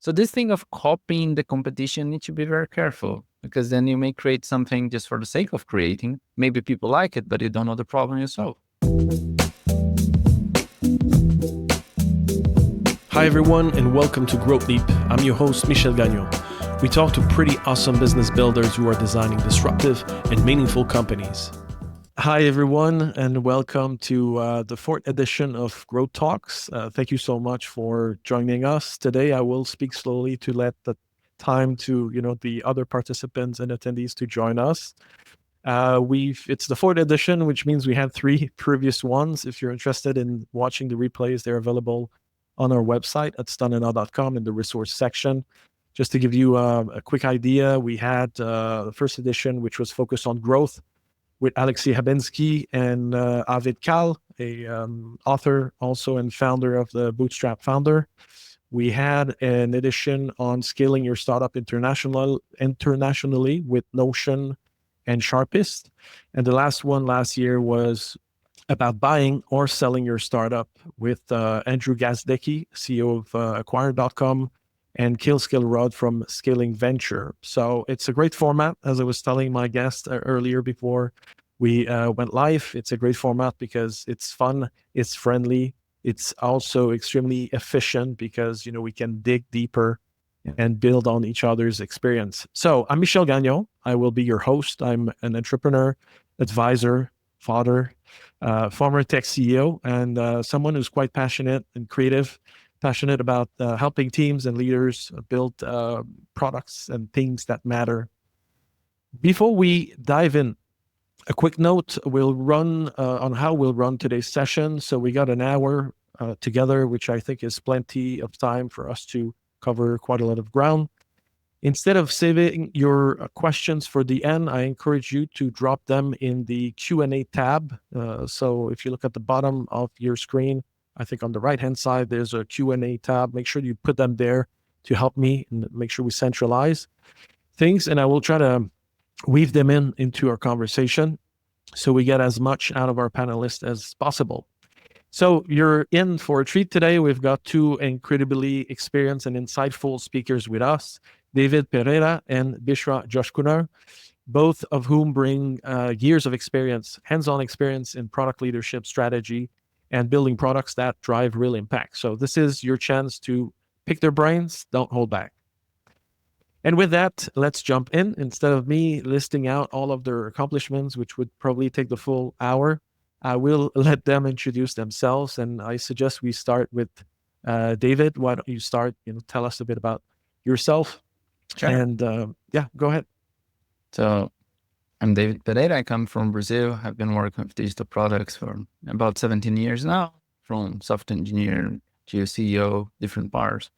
So this thing of copying the competition need to be very careful, because then you may create something just for the sake of creating. Maybe people like it, but you don't know the problem you solve. Hi everyone, and welcome to Growth Leap. I'm your host, Michel Gagnon. We talk to pretty awesome business builders who are designing disruptive and meaningful companies. Hi everyone, and welcome to the fourth edition of Growth Talks. Thank you so much for joining us. Today I will speak slowly to let the time to the other participants and attendees to join us. It's the fourth edition, which means we had three previous ones. If you're interested in watching the replays, they're available on our website at stunandnow.com in the resource section. Just to give you a quick idea, we had the first edition, which was focused on growth, with Alexei Habinsky and Avid Kal, a author also and founder of the Bootstrap Founder. We had an edition on scaling your startup internationally with Notion and Sharpist. And the last one last year was about buying or selling your startup with Andrew Gazdecki, CEO of Acquire.com, and Kill Skilrod from Scaling Venture. So it's a great format, as I was telling my guest earlier before we went live. It's a great format because it's fun, it's friendly, it's also extremely efficient because we can dig deeper and build on each other's experience. So I'm Michel Gagnon. I will be your host. I'm an entrepreneur, advisor, father, former tech CEO, and someone who's quite passionate and creative, passionate about helping teams and leaders build products and things that matter. Before we dive in, a quick note, we'll run on how we'll run today's session. So we got an hour together, which I think is plenty of time for us to cover quite a lot of ground. Instead of saving your questions for the end, I encourage you to drop them in the Q&A tab. So if you look at the bottom of your screen, I think on the right-hand side, there's a Q&A tab. Make sure you put them there to help me and make sure we centralize things. And I will try to weave them into our conversation so we get as much out of our panelists as possible. So you're in for a treat today. We've got two incredibly experienced and insightful speakers with us, David Pereira and Bishra Joshkunar, both of whom bring years of experience, hands-on experience in product leadership, strategy, and building products that drive real impact. So this is your chance to pick their brains. Don't hold back. And with that, let's jump in. Instead of me listing out all of their accomplishments, which would probably take the full hour, I will let them introduce themselves. And I suggest we start with David. Why don't you start? Tell us a bit about yourself. Sure. And go ahead. So I'm David Pereira. I come from Brazil. I've been working with digital products for about 17 years now, from software engineer to CEO, different parts.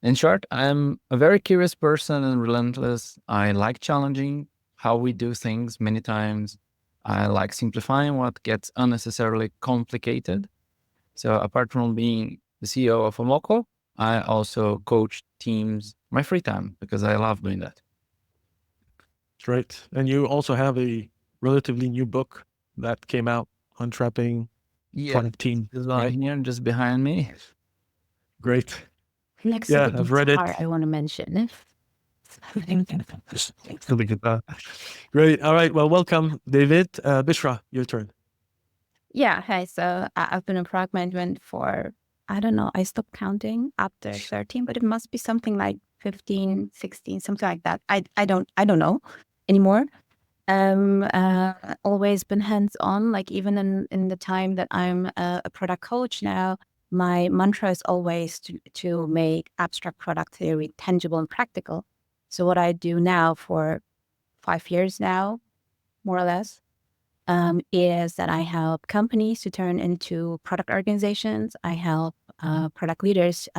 In short, I'm a very curious person and relentless. I like challenging how we do things many times. I like simplifying what gets unnecessarily complicated. So apart from being the CEO of Omoco, I also coach teams my free time because I love doing that. Great. And you also have a relatively new book that came out, Untrapping Product Team. Right here, just behind me. Great. Next to the I've read it. I want to mention. Great. All right. Well, welcome, David. Bishra, your turn. Yeah. Hi. So I've been in product management for, I don't know, I stopped counting after 13, but it must be something like 15, 16, something like that. I don't know anymore. Always been hands-on, like even in the time that I'm a product coach now. My mantra is always to make abstract product theory tangible and practical. So what I do now for 5 years now, more or less, is that I help companies to turn into product organizations. I help product leaders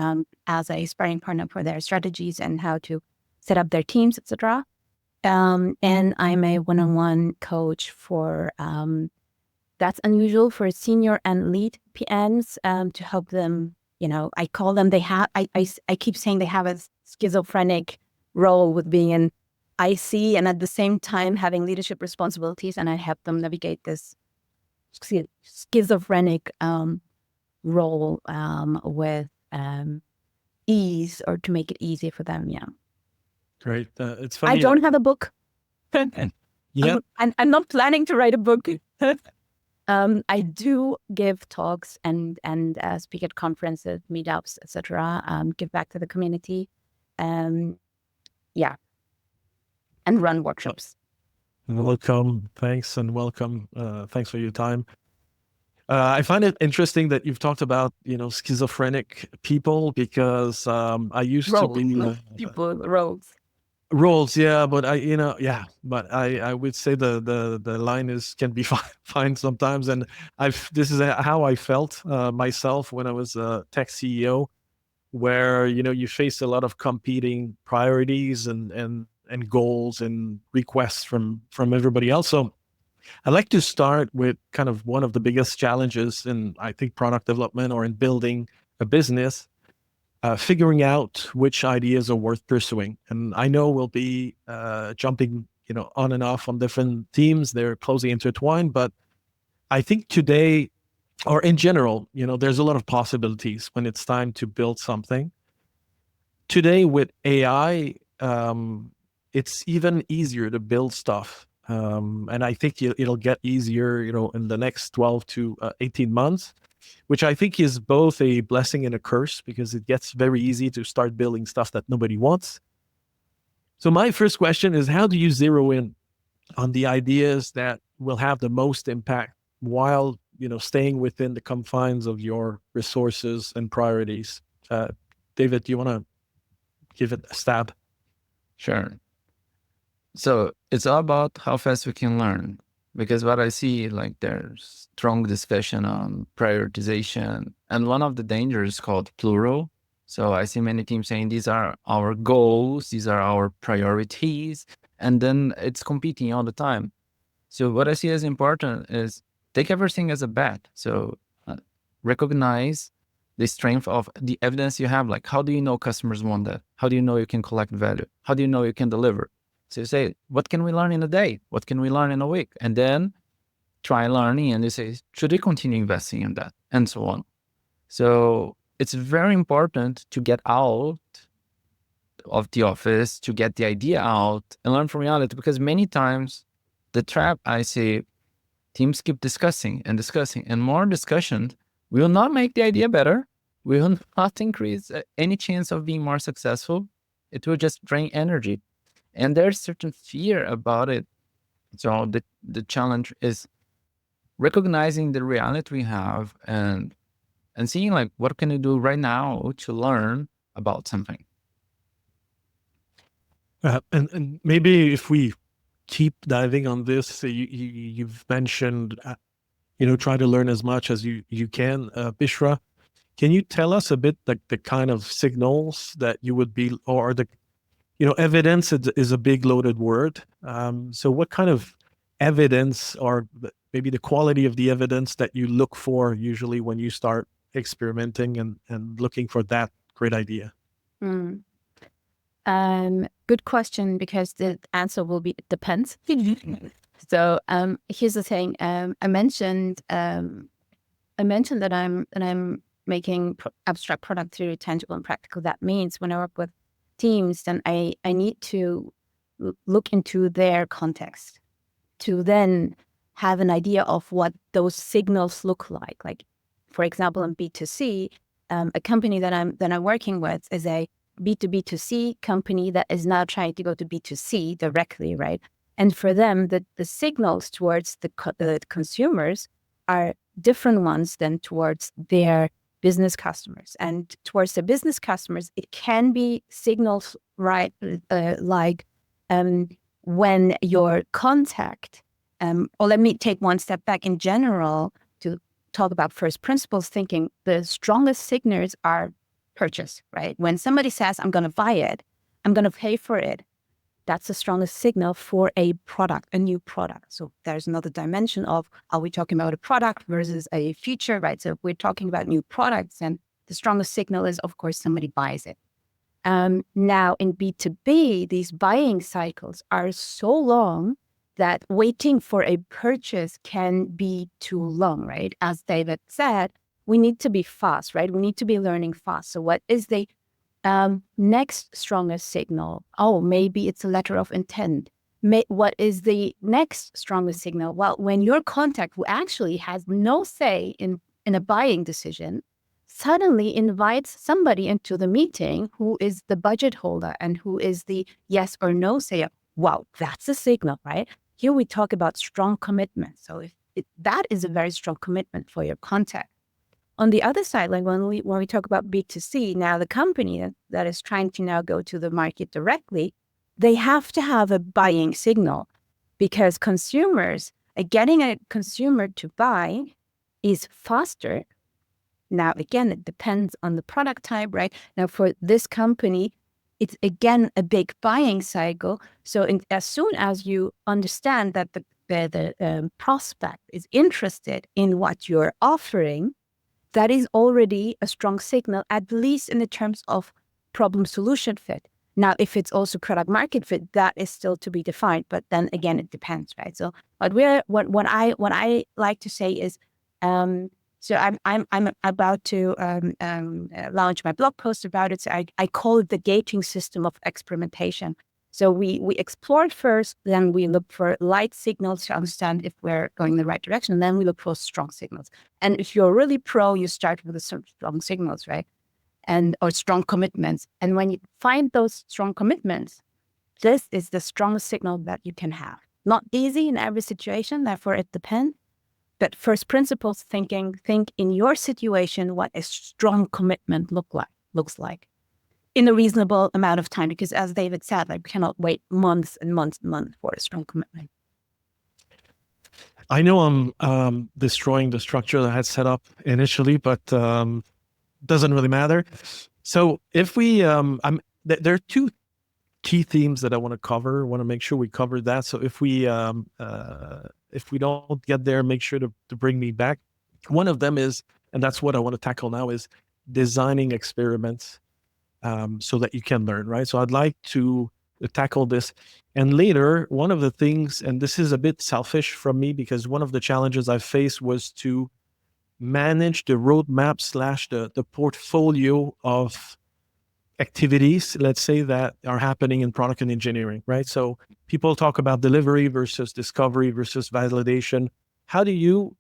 as a sparring partner for their strategies and how to set up their teams, etc. And I'm a one-on-one coach for that's unusual for senior and lead PMs to help them. I call them, I keep saying they have a schizophrenic role with being an IC and at the same time having leadership responsibilities, and I help them navigate this schizophrenic role with ease or to make it easy for them. Yeah. Great. It's funny. I don't have a book. Yeah. I'm not planning to write a book. I do give talks and speak at conferences, meetups, etc. Give back to the community. Yeah. And run workshops. Welcome. Thanks and welcome. Thanks for your time. I find it interesting that you've talked about, schizophrenic people because I used to be Roles. roles. Yeah, but but I would say the line can be fine sometimes. And this is how I felt myself when I was a tech CEO, where, you face a lot of competing priorities and goals and requests from everybody else. So I'd like to start with kind of one of the biggest challenges in, I think, product development or in building a business, figuring out which ideas are worth pursuing. And I know we'll be jumping, on and off on different themes. They're closely intertwined, but I think today, or in general, there's a lot of possibilities when it's time to build something. Today with AI, it's even easier to build stuff. And I think it'll get easier, in the next 12 to 18 months, which I think is both a blessing and a curse because it gets very easy to start building stuff that nobody wants. So my first question is, how do you zero in on the ideas that will have the most impact while, staying within the confines of your resources and priorities? David, do you want to give it a stab? Sure. So it's all about how fast we can learn, because what I see, like, there's strong discussion on prioritization, and one of the dangers is called plural. So I see many teams saying these are our goals, these are our priorities, and then it's competing all the time. So what I see as important is take everything as a bet. So recognize the strength of the evidence you have. Like, how do you know customers want that? How do you know you can collect value? How do you know you can deliver? So you say, what can we learn in a day? What can we learn in a week? And then try learning, and you say, should we continue investing in that? And so on. So it's very important to get out of the office, to get the idea out and learn from reality, because many times the trap I see, teams keep discussing, and more discussion will not make the idea better. We will not increase any chance of being more successful. It will just drain energy. And there's certain fear about it. So the challenge is recognizing the reality we have and seeing, like, what can you do right now to learn about something. And maybe if we keep diving on this, you've mentioned, try to learn as much as you can. Bishra, can you tell us a bit like the kind of signals that you would be, or the, evidence is a big loaded word. So what kind of evidence, or maybe the quality of the evidence that you look for usually when you start experimenting and looking for that great idea? Good question, because the answer will be, it depends. So here's the thing. I mentioned that I'm making abstract product theory tangible and practical. That means when I work with teams, then I need to look into their context to then have an idea of what those signals look like. Like, for example, in B2C, a company that I'm working with is a B2B2C company that is now trying to go to B2C directly, right? And for them, the signals towards the consumers are different ones than towards their business customers. And towards the business customers, it can be signals, right? Like when your contact, or let me take one step back in general to talk about first principles thinking. The strongest signals are purchase, right? When somebody says, I'm going to buy it, I'm going to pay for it, that's the strongest signal for a product, a new product. So there's another dimension of, are we talking about a product versus a feature, right? So if we're talking about new products, and the strongest signal is, of course, somebody buys it. Now in B2B, these buying cycles are so long that waiting for a purchase can be too long, right? As David said, we need to be fast, right? We need to be learning fast. So what is the Next strongest signal. Oh, maybe it's a letter of intent. What is the next strongest signal? Well, when your contact, who actually has no say in a buying decision, suddenly invites somebody into the meeting who is the budget holder and who is the yes or no sayer. Wow, that's a signal, right? Here we talk about strong commitment. So that is a very strong commitment for your contact. On the other side, like when we talk about B2C, now the company that is trying to now go to the market directly, they have to have a buying signal, because consumers, getting a consumer to buy is faster. Now, again, it depends on the product type, right? Now, for this company, it's again a big buying cycle. So as soon as you understand that the prospect is interested in what you're offering, that is already a strong signal, at least in the terms of problem solution fit. Now, if it's also product market fit, that is still to be defined. But then again, it depends, right? So, what I like to say is, so I'm about to launch my blog post about it. So I call it the gating system of experimentation. So we explore first, then we look for light signals to understand if we're going in the right direction, and then we look for strong signals. And if you're really pro, you start with the strong signals, right? Or strong commitments. And when you find those strong commitments, this is the strongest signal that you can have. Not easy in every situation, therefore it depends. But first principles thinking, think in your situation what a strong commitment looks like in a reasonable amount of time. Because as David said, like, we cannot wait months and months and months for a strong commitment. I know I'm destroying the structure that I had set up initially, but doesn't really matter. So if we, there are two key themes that I want to cover. I want to make sure we cover that. So if we don't get there, make sure to bring me back. One of them is, and that's what I want to tackle now, is designing experiments so that you can learn, right? So I'd like to tackle this. And later, one of the things, and this is a bit selfish from me, because one of the challenges I faced was to manage the roadmap / the portfolio of activities, let's say, that are happening in product and engineering, right? So people talk about delivery versus discovery versus validation. How do you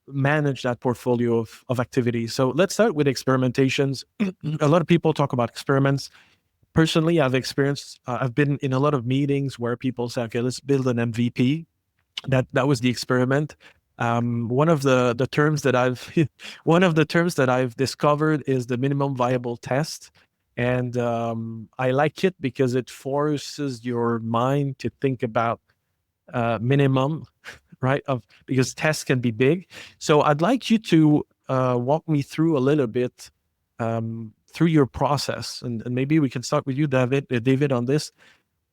manage that portfolio of activities? So let's start with experimentations. A lot of people talk about experiments. Personally, I've been in a lot of meetings where people say, okay, let's build an MVP. That was the experiment. One of the terms that I've discovered is the minimum viable test. And I like it because it forces your mind to think about minimum, right? Because tests can be big. So I'd like you to walk me through a little bit through your process, and maybe we can start with you, David, on this.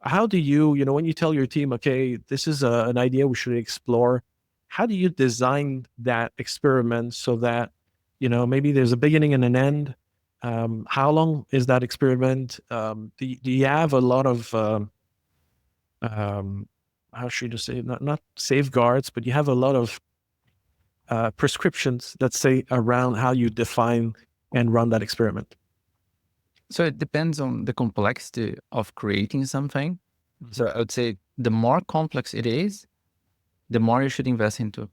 How do you, when you tell your team, okay, this is an idea we should explore, how do you design that experiment so that, maybe there's a beginning and an end? How long is that experiment? Do you have a lot of, how should you say, not safeguards, but you have a lot of prescriptions, let's say, around how you define and run that experiment? So it depends on the complexity of creating something. So I would say the more complex it is, the more you should invest into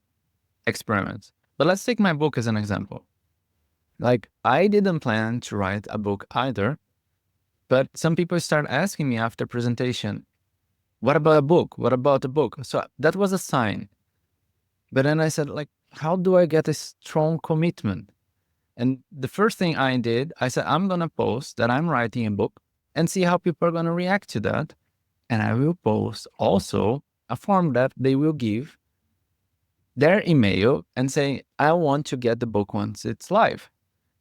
experiments. But let's take my book as an example. Like, I didn't plan to write a book either, but some people start asking me after presentation, what about a book? What about a book? So that was a sign. But then I said, like, how do I get a strong commitment? And the first thing I did, I said, I'm going to post that I'm writing a book and see how people are going to react to that. And I will post also a form that they will give their email and say, I want to get the book once it's live.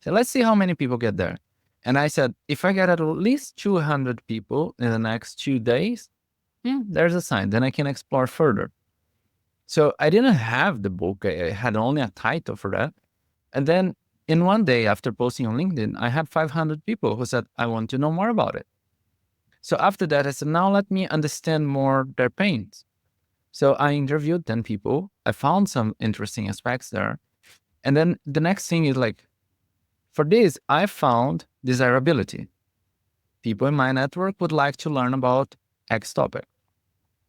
So let's see how many people get there. And I said, if I get at least 200 people in the next 2 days, there's a sign. Then I can explore further. So I didn't have the book. I had only a title for that. And then in one day after posting on LinkedIn, I had 500 people who said, I want to know more about it. So after that, I said, now let me understand more their pains. So I interviewed 10 people. I found some interesting aspects there. And then the next thing is like, For this, I found desirability. People in my network would like to learn about X topic.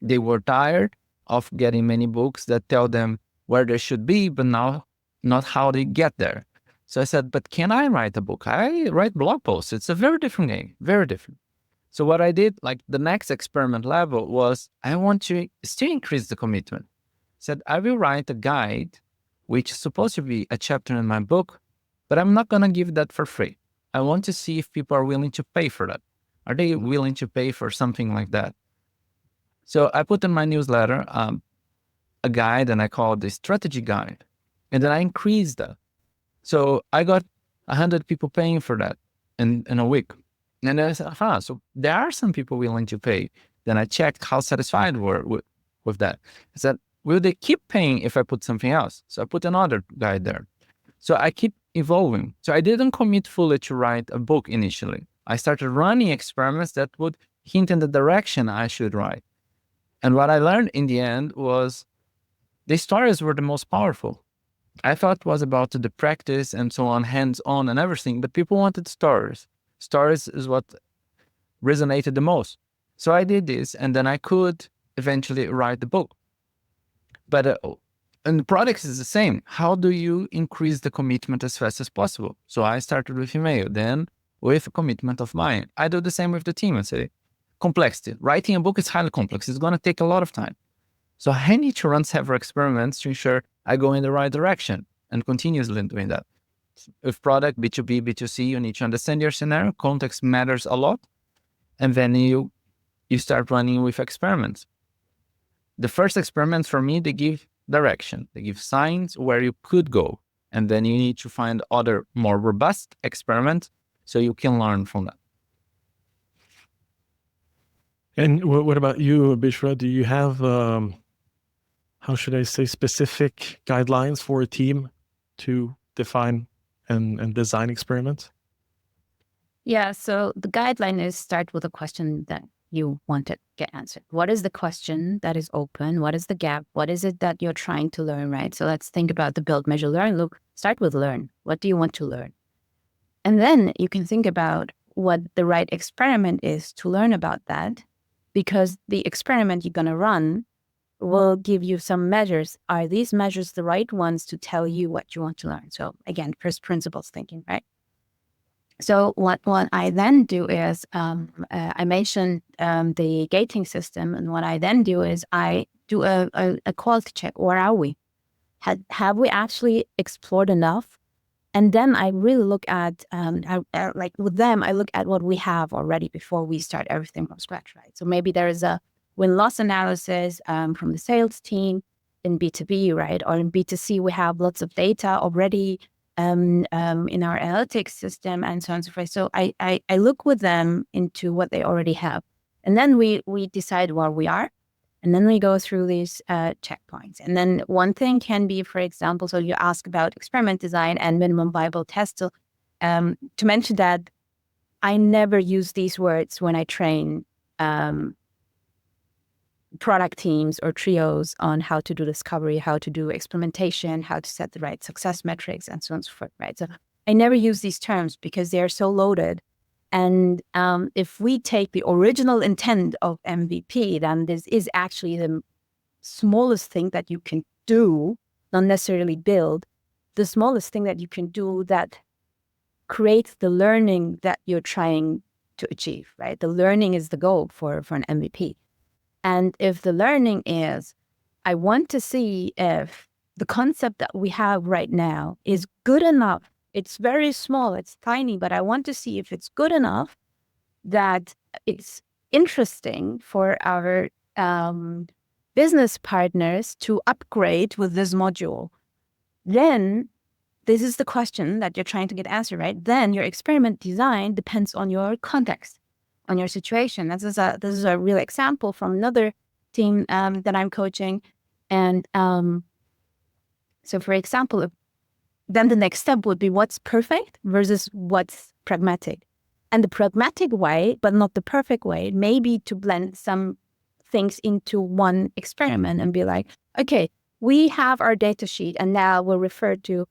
They were tired of getting many books that tell them where they should be, but now not how they get there. So I said, but can I write a book? I write blog posts. It's a very different game, very different. So what I did, like the next experiment level was, I want to still increase the commitment. Said, I will write a guide, which is supposed to be a chapter in my book, but I'm not going to give that for free. I want to see if people are willing to pay for that. Are they willing to pay for something like that? So I put in my newsletter a guide, and I call it the strategy guide. And then I increased that. So I got 100 people paying for that in a week. And then I said, so there are some people willing to pay. Then I checked how satisfied were with that. I said, will they keep paying if I put something else? So I put another guide there. So I keep evolving. So I didn't commit fully to write a book initially. I started running experiments that would hint in the direction I should write. And what I learned in the end was the stories were the most powerful. I thought it was about the practice and so on, hands-on and everything, but people wanted stories. Stories is what resonated the most. So I did this, and then I could eventually write the book. But and the product is the same. How do you increase the commitment as fast as possible? So I started with email, then with a commitment of mine. I do the same with the team. I say, complexity. Writing a book is highly complex. It's going to take a lot of time. So I need to run several experiments to ensure I go in the right direction and continuously doing that. With product, B2B, B2C, you need to understand your scenario. Context matters a lot. And then you start running with experiments. The first experiments for me, they give direction. They give signs where you could go. And then you need to find other more robust experiments so you can learn from that. And what about you, Bishra? Do you have, how should I say, specific guidelines for a team to define and design experiments? Yeah, so the guideline is start with a question that you want to get answered. What is the question that is open? What is the gap? What is it that you're trying to learn, right? So let's think about the build, measure, learn. Look, start with learn. What do you want to learn? And then you can think about what the right experiment is to learn about that, because the experiment you're going to run will give you some measures. Are these measures the right ones to tell you what you want to learn? So again, first principles thinking, right? So what I then do is, I mentioned the gating system, and what I then do is I do a quality check. Where are we? Have we actually explored enough? And then I really look at, like with them, I look at what we have already before we start everything from scratch, right? So maybe there is a win-loss analysis from the sales team in B2B, right? Or in B2C, we have lots of data already in our analytics system and so on and so forth. So I look with them into what they already have. And then we decide where we are. And then we go through these checkpoints. And then one thing can be, for example, so you ask about experiment design and minimum viable test. So, to mention that I never use these words when I train product teams or trios on how to do discovery, how to do experimentation, how to set the right success metrics, and so on and so forth, right? So I never use these terms because they are so loaded. And if we take the original intent of MVP, then this is actually the smallest thing that you can do, not necessarily build, the smallest thing that you can do that creates the learning that you're trying to achieve, right? The learning is the goal for an MVP. And if the learning is, I want to see if the concept that we have right now is good enough. It's very small, it's tiny, but I want to see if it's good enough that it's interesting for our business partners to upgrade with this module. Then this is the question that you're trying to get answered, right? Then your experiment design depends on your context, on your situation. This is a real example from another team that I'm coaching. And so for example, then the next step would be what's perfect versus what's pragmatic. And the pragmatic way, but not the perfect way, may be to blend some things into one experiment and be like, okay, we have our data sheet and now we'll refer to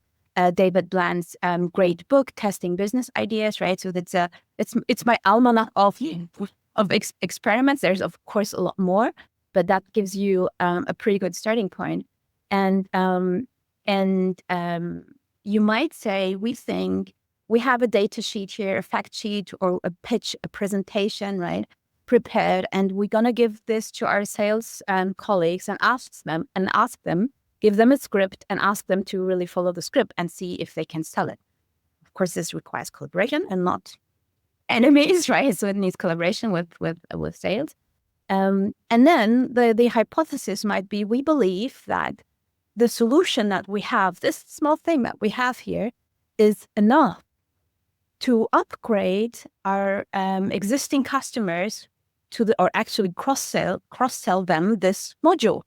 David Bland's great book, Testing Business Ideas, right? So it's my almanac of experiments. There's of course a lot more, but that gives you a pretty good starting point. And you might say, we think we have a data sheet here, a fact sheet, or a pitch, a presentation, right, prepared, and we're gonna give this to our sales colleagues and ask them, give them a script and ask them to really follow the script and see if they can sell it. Of course, this requires collaboration and not enemies, right? So it needs collaboration with sales. And then the hypothesis might be, we believe that the solution that we have, this small thing that we have here, is enough to upgrade our existing customers or actually cross-sell them this module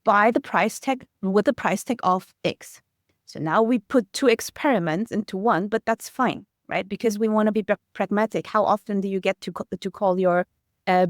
with the price tag of X. So now we put 2 experiments into one, but that's fine, right? Because we want to be pragmatic. How often do you get to call your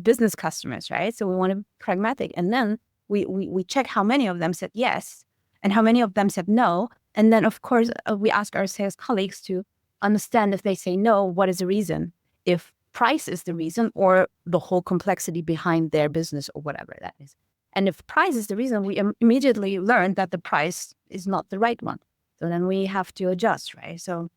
business customers, right? So we want to be pragmatic. And then we check how many of them said yes and how many of them said no. And then, of course, we ask our sales colleagues to understand, if they say no, what is the reason? If price is the reason, or the whole complexity behind their business, or whatever that is. And if price is the reason, we immediately learn that the price is not the right one. So then we have to adjust, right? So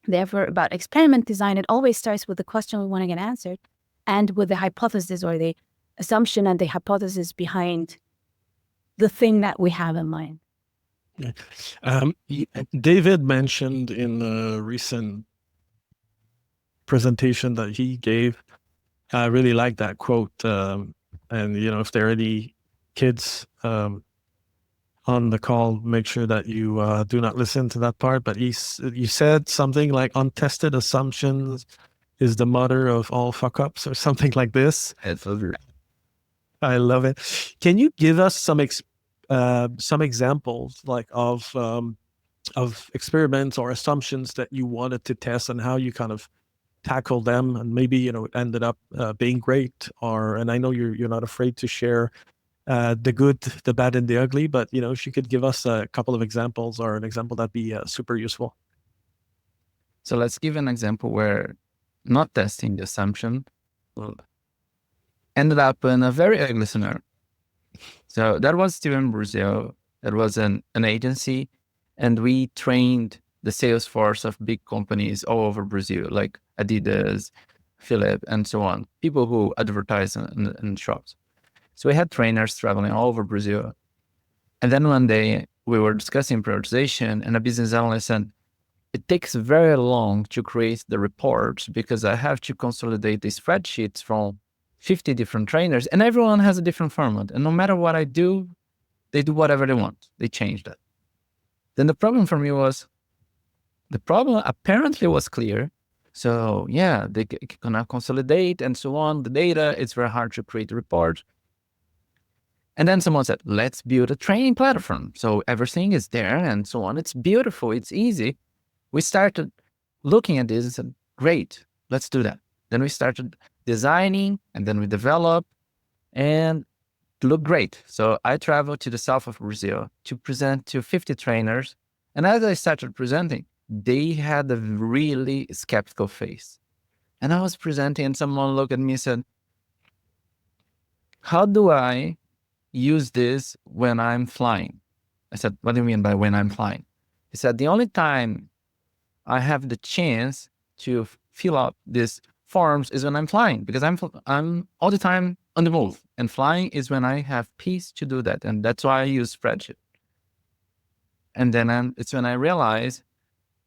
therefore, about experiment design, it always starts with the question we want to get answered, and with the hypothesis, or the assumption and the hypothesis behind the thing that we have in mind. David mentioned in a recent presentation that he gave, I really like that quote. And, if there are any kids on the call, make sure that you do not listen to that part. But you said something like, untested assumptions is the mother of all fuck-ups, or something like this. I love it. Can you give us some examples, like of experiments or assumptions that you wanted to test, and how you kind of tackle them, and maybe it ended up being great? And I know you're not afraid to share the good, the bad, and the ugly, but if you could give us a couple of examples, or an example, that'd be super useful. So let's give an example where not testing the assumption ended up in a very ugly scenario. So that was still in Brazil. It was an agency, and we trained the sales force of big companies all over Brazil, like Adidas, Philip, and so on, people who advertise in shops. So we had trainers traveling all over Brazil. And then one day we were discussing prioritization, and a business analyst said, it takes very long to create the reports because I have to consolidate the spreadsheets from 50 different trainers, and everyone has a different format. And no matter what I do, they do whatever they want. They change that. Then the problem for me was, the problem apparently was clear. So yeah, they gonna consolidate and so on. The data, it's very hard to create a report. And then someone said, let's build a training platform. So everything is there and so on. It's beautiful. It's easy. We started looking at this and said, great, let's do that. Then we started designing, and then we developed, and it looked great. So I traveled to the south of Brazil to present to 50 trainers. And as I started presenting, they had a really skeptical face. And I was presenting, and someone looked at me and said, how do I use this when I'm flying? I said, what do you mean by when I'm flying? He said, the only time I have the chance to fill out these forms is when I'm flying, because I'm all the time on the move, and flying is when I have peace to do that. And that's why I use spreadsheet. And then it's when I realized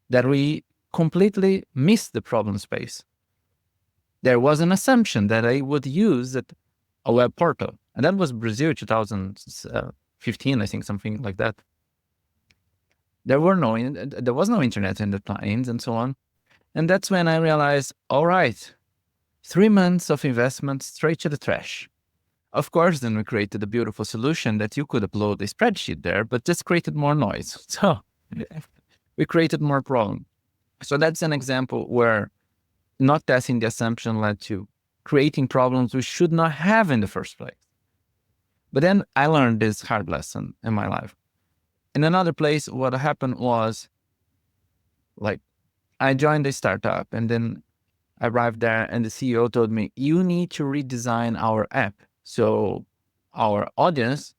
that we completely missed the problem space. There was an assumption that I would use a web portal. And that was Brazil 2015, I think, something like that. There was no internet in the planes and so on. And that's when I realized, all right, 3 months of investment straight to the trash. Of course, then we created a beautiful solution that you could upload a spreadsheet there, but just created more noise. So we created more problem. So that's an example where not testing the assumption led to creating problems we should not have in the first place. But then I learned this hard lesson in my life. In another place, what happened was, like, I joined a startup and then I arrived there and the CEO told me, you need to redesign our app so our audience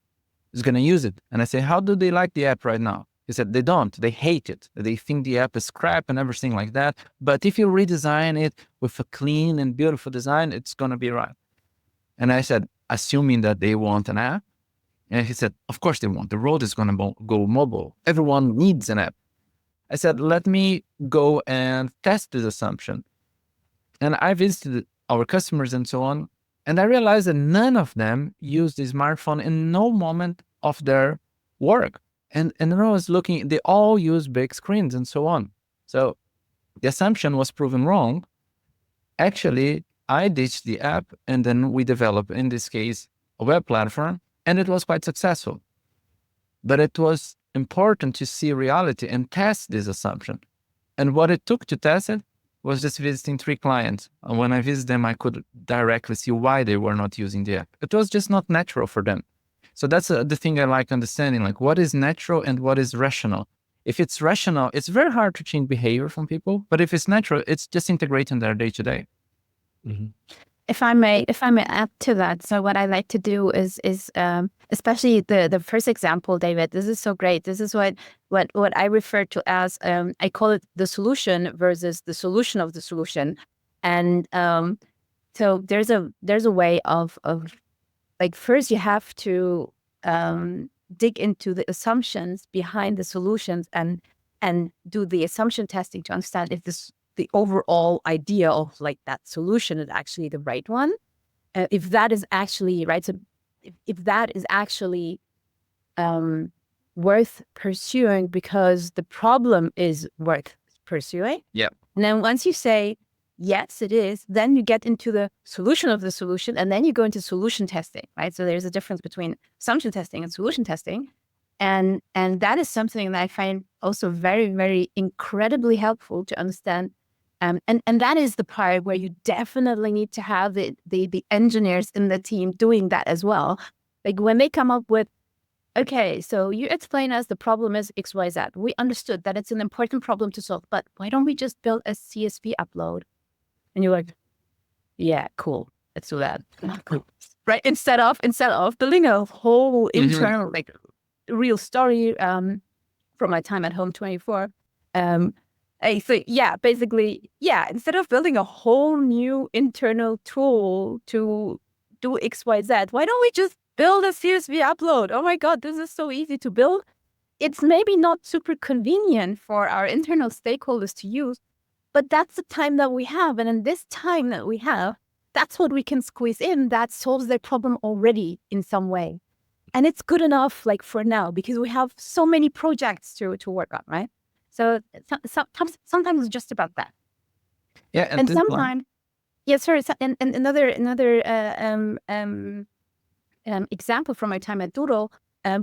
is going to use it. And I say, how do they like the app right now? He said, they don't. They hate it. They think the app is crap and everything like that. But if you redesign it with a clean and beautiful design, it's going to be right. And I said, assuming that they want an app. And he said, of course they want. The road is going to go mobile. Everyone needs an app. I said, let me go and test this assumption. And I visited our customers and so on. And I realized that none of them used the smartphone in no moment of their work. And then I was looking, they all use big screens and so on. So the assumption was proven wrong. Actually, I ditched the app and then we developed, in this case, a web platform, and it was quite successful. But it was important to see reality and test this assumption. And what it took to test it was just visiting 3 clients. And when I visited them, I could directly see why they were not using the app. It was just not natural for them. So that's the thing I like understanding, like what is natural and what is rational. If it's rational, it's very hard to change behavior from people. But if it's natural, it's just integrating their day to day. If I may add to that, so what I like to do is especially the first example, David. This is so great. This is what I refer to as I call it the solution versus the solution of the solution. And so there's a way of like, first you have to dig into the assumptions behind the solutions and do the assumption testing to understand if the overall idea of like that solution is actually the right one. If that is actually right, so if that is actually worth pursuing because the problem is worth pursuing. Yeah. And then once you say, yes, it is, then you get into the solution of the solution, and then you go into solution testing, right? So there's a difference between assumption testing and solution testing. And that is something that I find also very, very incredibly helpful to understand. And that is the part where you definitely need to have the engineers in the team doing that as well. Like when they come up with, okay, so you explain us the problem is XYZ. We understood that it's an important problem to solve, but why don't we just build a CSV upload? And you're like, yeah, cool. Let's do that. Right? Instead of building a whole internal, like real story from my time at Home 24. So yeah, basically, yeah, instead of building a whole new internal tool to do XYZ, why don't we just build a CSV upload? Oh my God, this is so easy to build. It's maybe not super convenient for our internal stakeholders to use, but that's the time that we have. And in this time that we have, that's what we can squeeze in that solves their problem already in some way. And it's good enough, like for now, because we have so many projects to work on, right? So sometimes it's just about that. Yeah, and sometimes, yeah, sorry. And another example from my time at Doodle,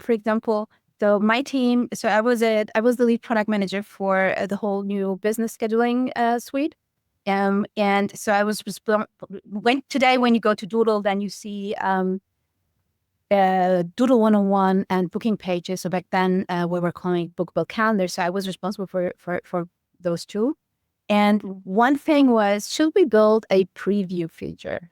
for example. So my team. So I was the lead product manager for the whole new business scheduling suite. And so I was today when you go to Doodle, then you see Doodle 101 and booking pages. So back then we were calling bookable calendar. So I was responsible for those two. And one thing was, should we build a preview feature?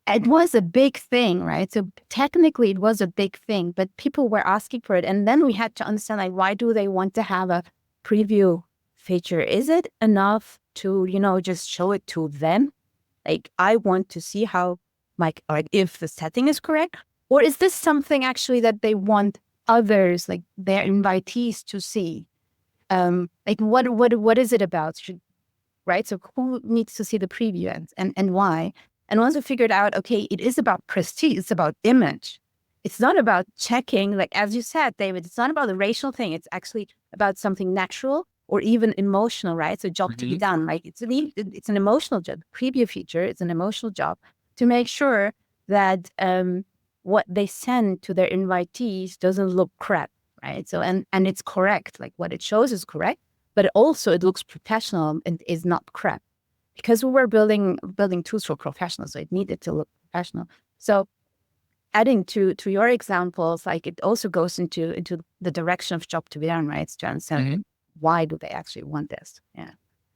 It was a big thing, right? So technically it was a big thing, but people were asking for it. And then we had to understand, like, why do they want to have a preview feature? Is it enough to, just show it to them? Like, I want to see how, like if the setting is correct. Or is this something actually that they want others, like their invitees, to see? Like what is it about? Right? So who needs to see the preview and why? And once we figured out, okay, it is about prestige, it's about image. It's not about checking, like as you said, David, it's not about the racial thing. It's actually about something natural or even emotional, right? So job to be done. Like it's an emotional job. Preview feature, it's an emotional job to make sure that what they send to their invitees doesn't look crap, right? So and it's correct, like what it shows is correct, but also it looks professional and is not crap, because we were building tools for professionals, so it needed to look professional. So adding to your examples, like it also goes into the direction of job to be done, right? To understand why do they actually want this? Yeah.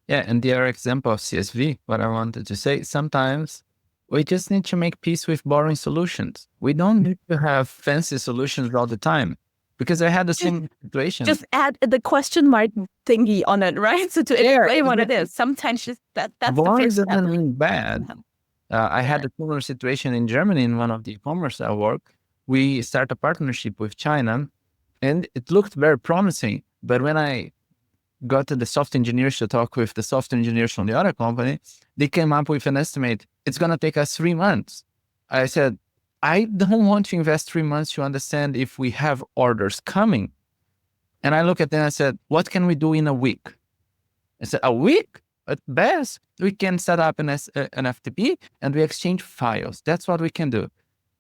Yeah, and the other example of CSV, what I wanted to say, sometimes we just need to make peace with boring solutions. We don't need to have fancy solutions all the time. Because I had the same situation. Just add the question mark thingy on it, right? So to explain what it is. Sometimes just that's the first step. Boring doesn't mean bad. I had a similar situation in Germany in one of the e-commerce I work. We started a partnership with China, and it looked very promising. But when I got to the soft engineers to talk with the soft engineers from the other company, they came up with an estimate. It's going to take us 3 months. I said, I don't want to invest 3 months to understand if we have orders coming. And I look at them and I said, what can we do in a week? I said, a week? At best, we can set up an FTP and we exchange files. That's what we can do.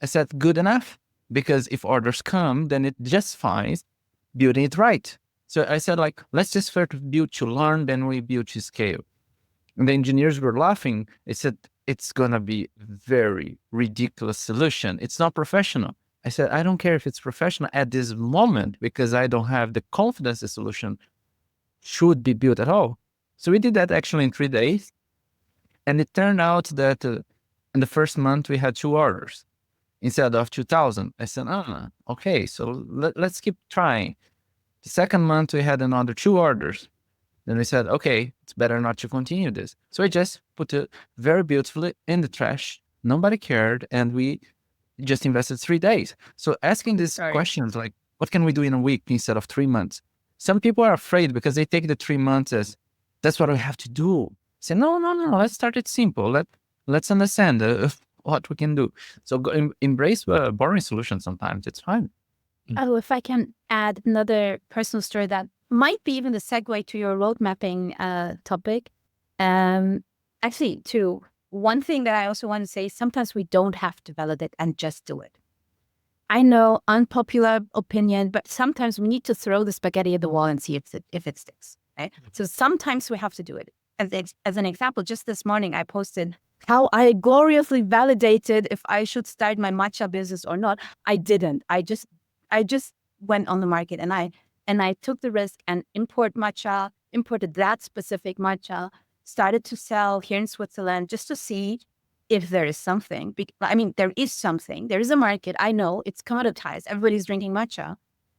I said, good enough? Because if orders come, then it justifies building it right. So I said, like, let's just first build to learn, then we build to scale. And the engineers were laughing. They said, it's going to be a very ridiculous solution. It's not professional. I said, I don't care if it's professional at this moment because I don't have the confidence the solution should be built at all. So we did that actually in 3 days. And it turned out that in the first month, we had 2 orders instead of 2,000. I said, okay, so let's keep trying. The second month, we had another 2 orders. Then we said, okay, it's better not to continue this. So I just put it very beautifully in the trash. Nobody cared. And we just invested 3 days. So asking these questions like, what can we do in a week instead of 3 months? Some people are afraid because they take the 3 months as, that's what we have to do. Say, no, let's start it simple. Let's understand what we can do. So embrace boring solutions sometimes. It's fine. Oh, if I can add another personal story that might be even the segue to your road mapping topic. Actually, to one thing that I also want to say, sometimes we don't have to validate and just do it. I know, unpopular opinion, but sometimes we need to throw the spaghetti at the wall and see if it sticks. Right? So sometimes we have to do it. As an example, just this morning, I posted how I gloriously validated if I should start my matcha business or not. I didn't. I just went on the market and I took the risk and imported that specific matcha, started to sell here in Switzerland just to see if there is something. I mean, there is something. There is a market. I know it's commoditized. Everybody's drinking matcha.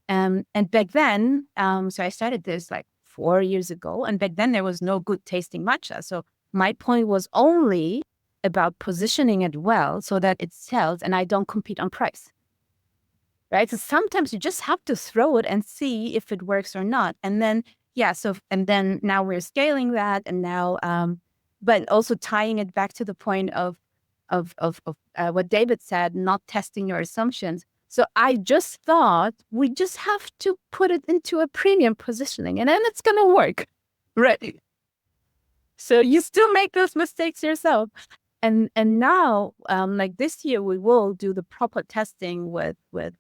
And back then, so I started this like 4 years ago. And back then there was no good tasting matcha. So my point was only about positioning it well so that it sells and I don't compete on price. Right? So sometimes you just have to throw it and see if it works or not. And then, and then now we're scaling that and now, but also tying it back to the point of what David said, not testing your assumptions. So I just thought we just have to put it into a premium positioning and then it's going to work. Right. So you still make those mistakes yourself. And now, like this year, we will do the proper testing with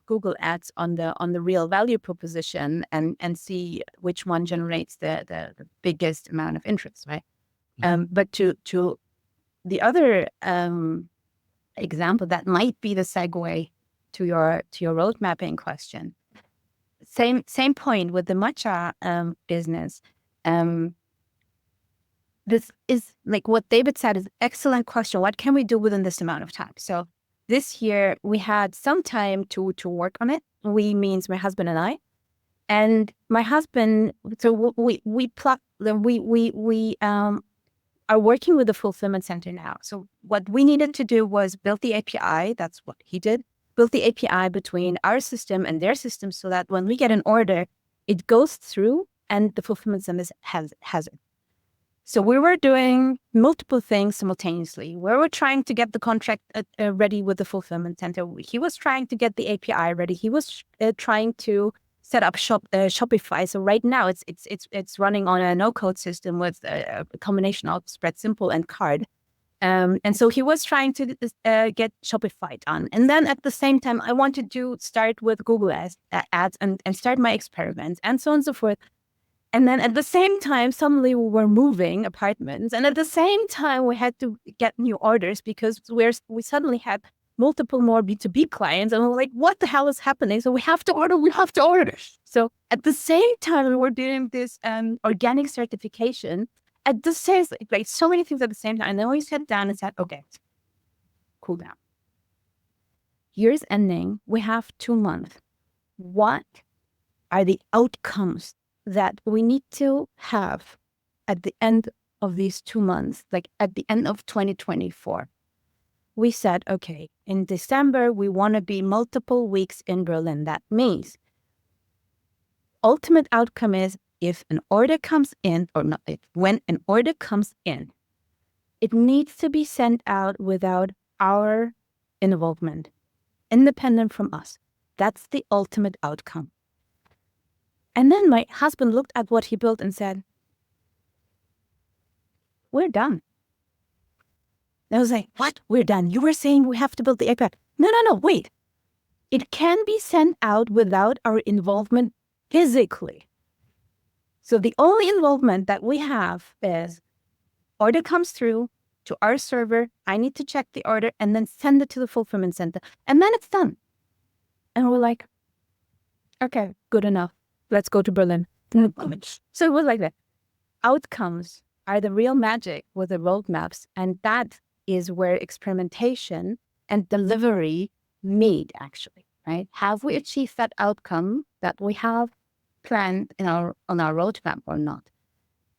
Google Ads on the real value proposition and see which one generates the biggest amount of interest, right? But to the other example that might be the segue to your road mapping question. Same point with the matcha business. This is like what David said is an excellent question. What can we do within this amount of time? So this year we had some time to work on it. We means my husband and I, and my husband. So we are working with the fulfillment center now. So what we needed to do was build the API. That's what he did. Build the API between our system and their system so that when we get an order, it goes through and the fulfillment center has it. So we were doing multiple things simultaneously. We were trying to get the contract ready with the fulfillment center. He was trying to get the API ready. He was trying to set up Shopify. So right now it's running on a no-code system with a combination of Spread Simple and Card. And so he was trying to get Shopify done. And then at the same time, I wanted to start with Google Ads and start my experiments and so on and so forth. And then at the same time, suddenly we were moving apartments. And at the same time, we had to get new orders because we suddenly had multiple more B2B clients. And we're like, what the hell is happening? So we have to order. So at the same time, we were doing this organic certification at the same, like so many things at the same time. And then we sat down and said, okay, cool down. Year's ending, we have 2 months. What are the outcomes that we need to have at the end of these 2 months, like at the end of 2024? We said, okay, in December, we want to be multiple weeks in Berlin. That means ultimate outcome is if an order comes in, or not, when an order comes in, it needs to be sent out without our involvement, independent from us. That's the ultimate outcome. And then my husband looked at what he built and said, we're done. I was like, what? We're done. You were saying we have to build the API. No, wait. It can be sent out without our involvement physically. So the only involvement that we have is order comes through to our server. I need to check the order and then send it to the fulfillment center. And then it's done. And we're like, okay, good enough. Let's go to Berlin. So it was like that. Outcomes are the real magic with the roadmaps. And that is where experimentation and delivery meet, actually, right? Have we achieved that outcome that we have planned on our roadmap or not?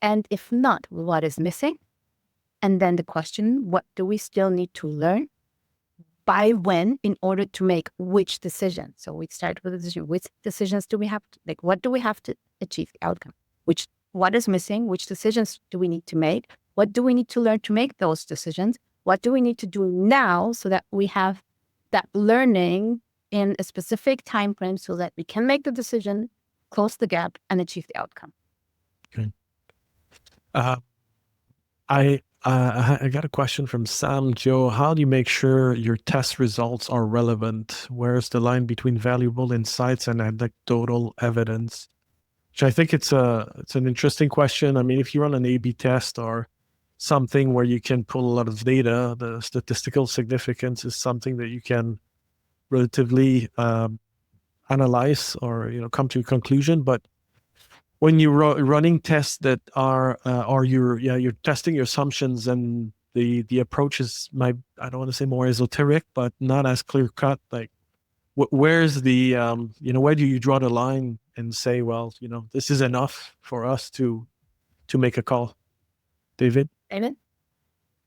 And if not, what is missing? And then the question, what do we still need to learn? By when in order to make which decision? So we start with the decision. Which decisions do we have to, like, what do we have to achieve the outcome? What is missing? Which decisions do we need to make? What do we need to learn to make those decisions? What do we need to do now so that we have that learning in a specific time frame so that we can make the decision, close the gap, and achieve the outcome? Okay. I got a question from Sam Joe. How do you make sure your test results are relevant? Where's the line between valuable insights and anecdotal evidence? Which I think it's an interesting question. I mean, if you run an A/B test or something where you can pull a lot of data, the statistical significance is something that you can relatively analyze or come to a conclusion. But when you're running tests that are or you're testing your assumptions and the approach is I don't want to say more esoteric, but not as clear cut. Like, where's the where do you draw the line and say, well, this is enough for us to make a call? David? Amen.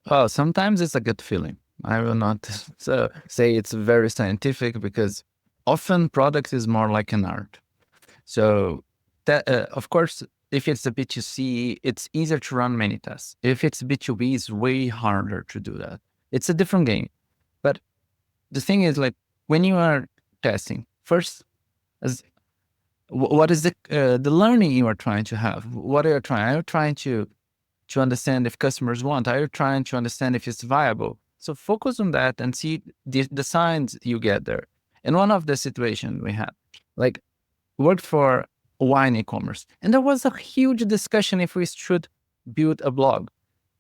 Well, sometimes it's a good feeling. I will not say it's very scientific, because often product is more like an art. So that, of course, if it's a B2C, it's easier to run many tests. If it's B2B, it's way harder to do that. It's a different game. But the thing is, like, when you are testing, first, what is the learning you are trying to have? What are you trying? Are you trying to understand if customers want? Are you trying to understand if it's viable? So focus on that and see the signs you get there. And one of the situations we had, like, worked for wine e-commerce, and there was a huge discussion if we should build a blog.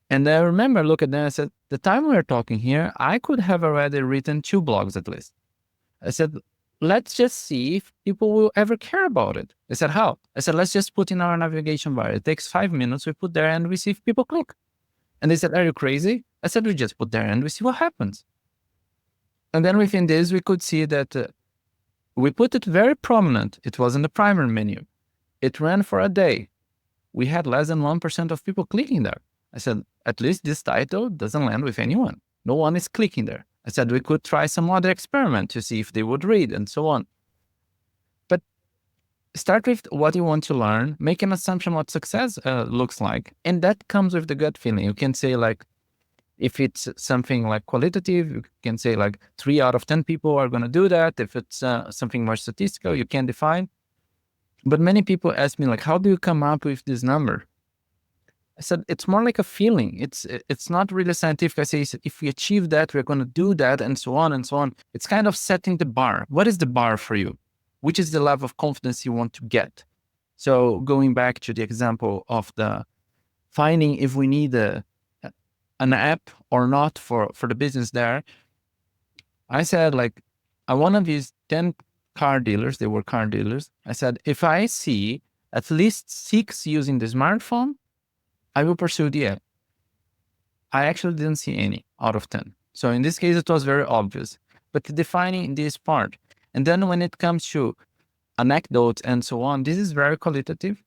And I remember looking at them and said, the time we are talking here, I could have already written 2 blogs at least. I said, let's just see if people will ever care about it. They said, how? I said, let's just put in our navigation bar. It takes 5 minutes. We put there and we see if people click. And they said, are you crazy? I said, we just put there and we see what happens. And then within this, we could see that we put it very prominent. It was in the primary menu. It ran for a day. We had less than 1% of people clicking there. I said, at least this title doesn't land with anyone. No one is clicking there. I said, we could try some other experiment to see if they would read and so on. But start with what you want to learn, make an assumption what success looks like. And that comes with the gut feeling. You can say, like, if it's something like qualitative, you can say like 3 out of 10 people are going to do that. If it's something more statistical, you can define. But many people ask me, like, how do you come up with this number? I said, it's more like a feeling. It's not really scientific. I say, if we achieve that, we're going to do that, and so on and so on. It's kind of setting the bar. What is the bar for you? Which is the level of confidence you want to get? So going back to the example of the finding if we need an app or not for the business there, I said, like, I want to visit 10 car dealers. They were car dealers. I said, if I see at least 6 using the smartphone, I will pursue the app. I actually didn't see any out of 10. So in this case, it was very obvious. But defining this part, and then when it comes to anecdotes and so on, this is very qualitative.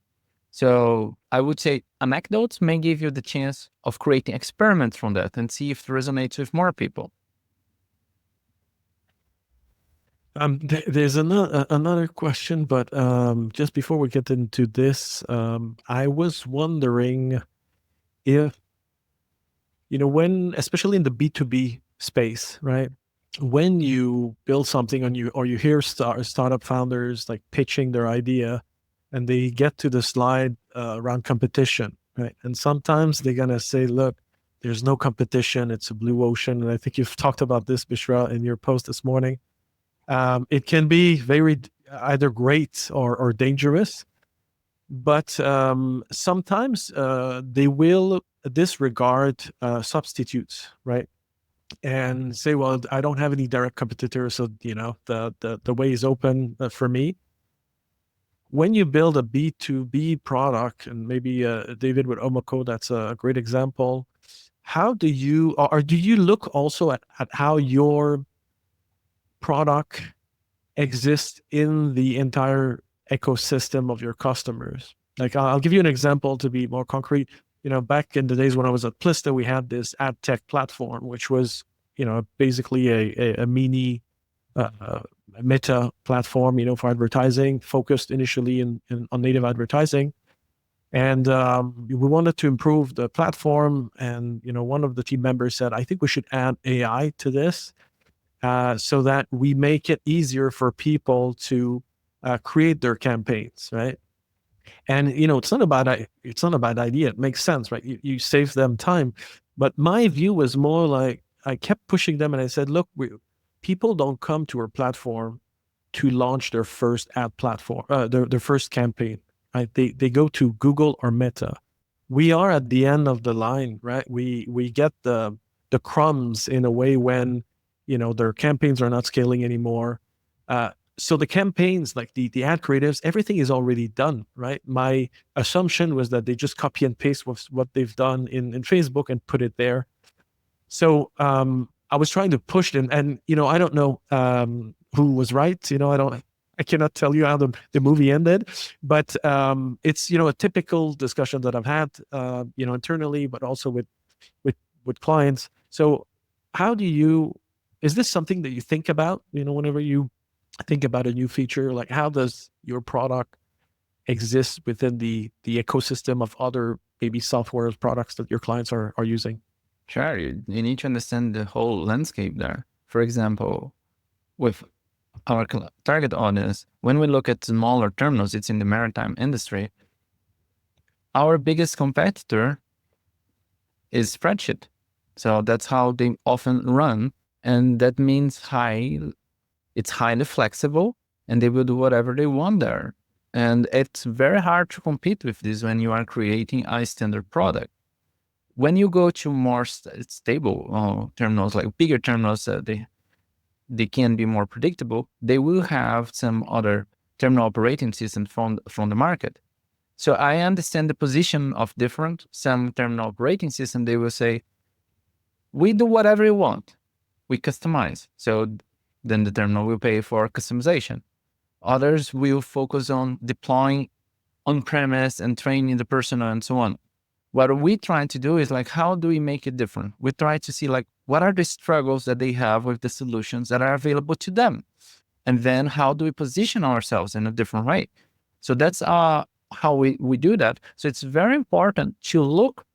So I would say anecdotes may give you the chance of creating experiments from that and see if it resonates with more people. There's another question, but just before we get into this, I was wondering if, when, especially in the B2B space, right? When you build something or you hear startup founders like pitching their idea, and they get to the slide around competition, right? And sometimes they're gonna say, "Look, there's no competition; it's a blue ocean." And I think you've talked about this, Bishra, in your post this morning. It can be very either great or dangerous, but sometimes they will disregard substitutes, right? And say, well, I don't have any direct competitors, so the way is open for me. When you build a B2B product, and maybe David with Omoco, that's a great example. How do you, or do you look also at how your product exists in the entire ecosystem of your customers? Like, I'll give you an example to be more concrete. Back in the days when I was at Plista, we had this ad tech platform, which was, basically a mini Meta platform, for advertising, focused initially on native advertising. And we wanted to improve the platform. And, one of the team members said, I think we should add AI to this so that we make it easier for people to create their campaigns, right? And, it's not a bad idea. It makes sense, right? You save them time. But my view was more like, I kept pushing them and I said, look, people don't come to our platform to launch their first ad platform, their first campaign, right? They go to Google or Meta. We are at the end of the line, right? We get the crumbs in a way when, their campaigns are not scaling anymore. So the campaigns, like the ad creatives, everything is already done, right? My assumption was that they just copy and paste what they've done in Facebook and put it there. So I was trying to push them, and I don't know who was right. I cannot tell you how the movie ended, but it's a typical discussion that I've had internally, but also with clients. So how do you? Is this something that you think about? Whenever you think about a new feature, like how does your product exist within the ecosystem of other maybe software products that your clients are using? Sure, you need to understand the whole landscape there. For example, with our target audience, when we look at smaller terminals, it's in the maritime industry. Our biggest competitor is spreadsheet. So that's how they often run. And that means it's highly flexible, and they will do whatever they want there. And it's very hard to compete with this when you are creating a standard product. When you go to more stable terminals, like bigger terminals, they can be more predictable. They will have some other terminal operating systems from the market. So I understand the position of some terminal operating system. They will say, we do whatever you want. We customize. So then the terminal will pay for customization. Others will focus on deploying on-premise and training the personnel and so on. What we try to do is like, how do we make it different? We try to see like, what are the struggles that they have with the solutions that are available to them? And then how do we position ourselves in a different way? So that's how we do that. So it's very important to look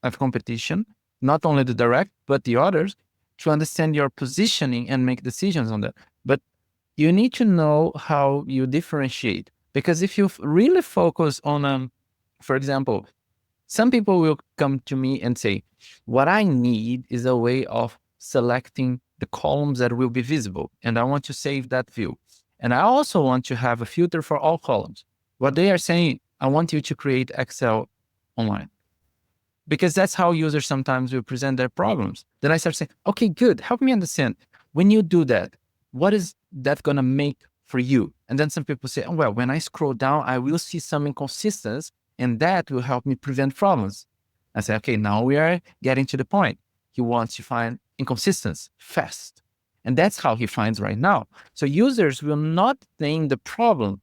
at competition, not only the direct, but the others, to understand your positioning and make decisions on that. But you need to know how you differentiate. Because if you really focus on, for example, some people will come to me and say, what I need is a way of selecting the columns that will be visible. And I want to save that view. And I also want to have a filter for all columns. What they are saying, I want you to create Excel online. Because that's how users sometimes will present their problems. Then I start saying, okay, good. Help me understand. When you do that, what is that going to make for you? And then some people say, oh, well, when I scroll down, I will see some inconsistencies and that will help me prevent problems. I say, okay, now we are getting to the point. He wants to find inconsistencies fast. And that's how he finds right now. So users will not name the problem.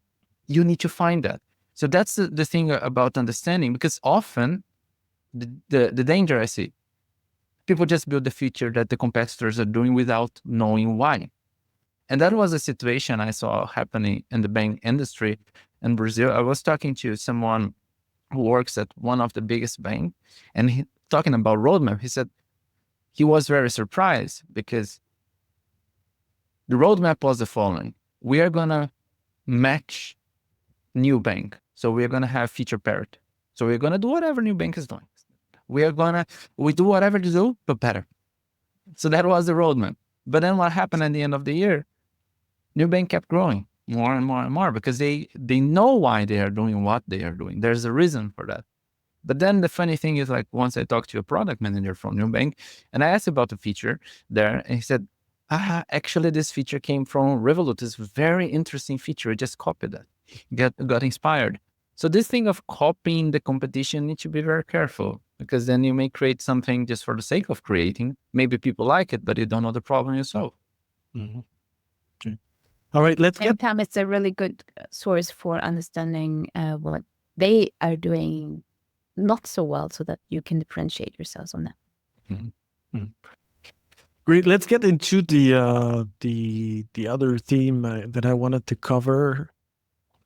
You need to find that. So that's the thing about understanding, because often the danger I see, people just build the feature that the competitors are doing without knowing why. And that was a situation I saw happening in the bank industry in Brazil. I was talking to someone who works at one of the biggest banks, and he talking about roadmap. He said he was very surprised because the roadmap was the following: we are gonna match new bank, so we are gonna have feature parity. So we're gonna do whatever new bank is doing. We do whatever to do, but better. So that was the roadmap. But then what happened at the end of the year? New bank kept growing more and more and more because they know why they are doing what they are doing. There's a reason for that. But then the funny thing is, like, once I talked to a product manager from New Bank and I asked about the feature there, and he said, actually this feature came from Revolut. It's a very interesting feature. I just copied that, got inspired. So this thing of copying the competition, need to be very careful, because then you may create something just for the sake of creating. Maybe people like it, but you don't know the problem you solve. Mm-hmm. Okay. All right, let's get... Sometimes it's a really good source for understanding what they are doing not so well, so that you can differentiate yourselves on that. Mm-hmm. Mm-hmm. Great. Let's get into the other theme that I wanted to cover.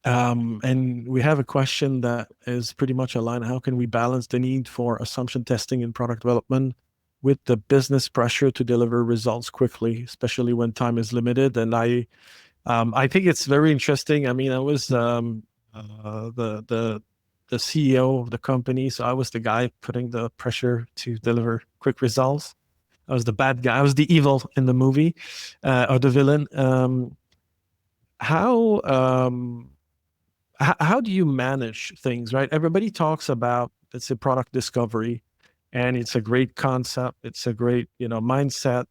And we have a question that is pretty much aligned. How can we balance the need for assumption testing in product development with the business pressure to deliver results quickly, especially when time is limited? And I think it's very interesting. I mean, I was the CEO of the company, so I was the guy putting the pressure to deliver quick results. I was the bad guy. I was the evil in the movie, or the villain. How do you manage things, right? Everybody talks about, let's say, product discovery, and it's a great concept. It's a great, mindset.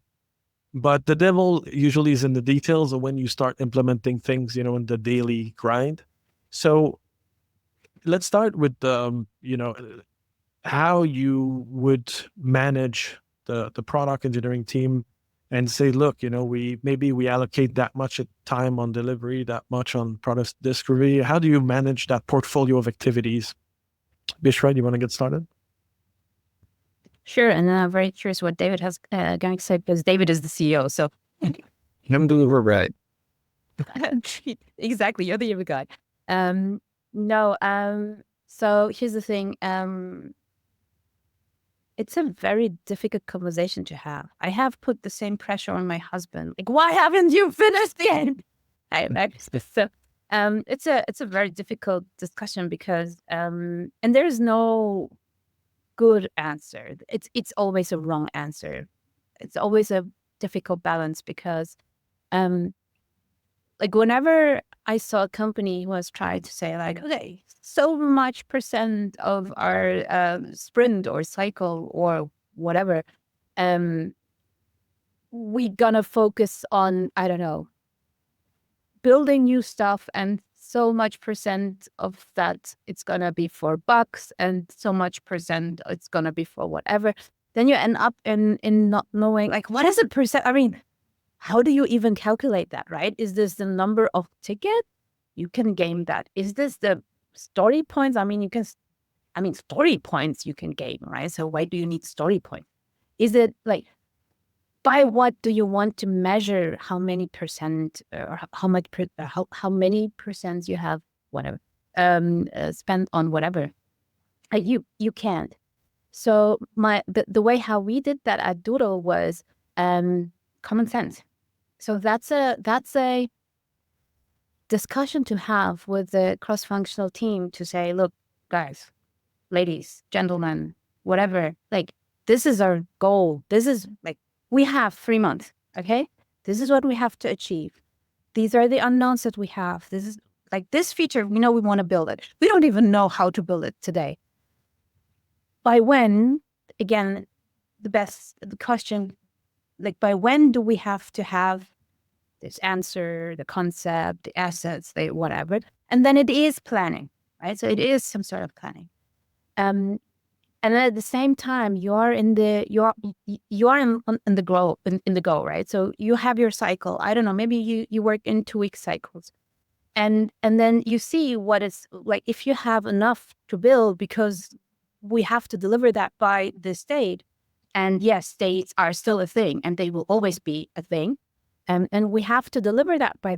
But the devil usually is in the details of when you start implementing things, in the daily grind. So let's start with, how you would manage the product engineering team and say, look, we allocate that much time on delivery, that much on product discovery. How do you manage that portfolio of activities? Bishra, do you want to get started? Sure, and I'm very curious what David has going to say, because David is the CEO. So I'm doing right. Exactly, you're the evil guy. So here's the thing. It's a very difficult conversation to have. I have put the same pressure on my husband. Like, why haven't you finished the end? It's a very difficult discussion because and there's no good answer. It's always a wrong answer. It's always a difficult balance because like whenever I saw a company was trying to say like, okay, so much % of our sprint or cycle or whatever, we gonna focus on, I don't know, building new stuff, and so much % of that it's gonna be for bugs, and so much % it's gonna be for whatever. Then you end up in not knowing, like, what is a %? I mean, how do you even calculate that, right? Is this the number of ticket? You can game that. Is this the story points? I mean, story points you can game, right? So why do you need story points? Is it like, by what do you want to measure how many % or how many % you have, whatever, spent on whatever? You can't. So the way how we did that at Doodle was common sense. So that's a discussion to have with the cross-functional team to say, look, guys, ladies, gentlemen, whatever, like, this is our goal. This is like, we have 3 months, okay? This is what we have to achieve. These are the unknowns that we have. This is like this feature, we know we want to build it. We don't even know how to build it today. By when, again, the question like by when do we have to have this answer, the concept, the assets, the whatever. And then it is planning, right? So it is some sort of planning. And then at the same time, you are in the go, right? So you have your cycle. I don't know, maybe you work in 2-week cycles. And then you see what is like, if you have enough to build, because we have to deliver that by this date. And yes, dates are still a thing and they will always be a thing. And we have to deliver that by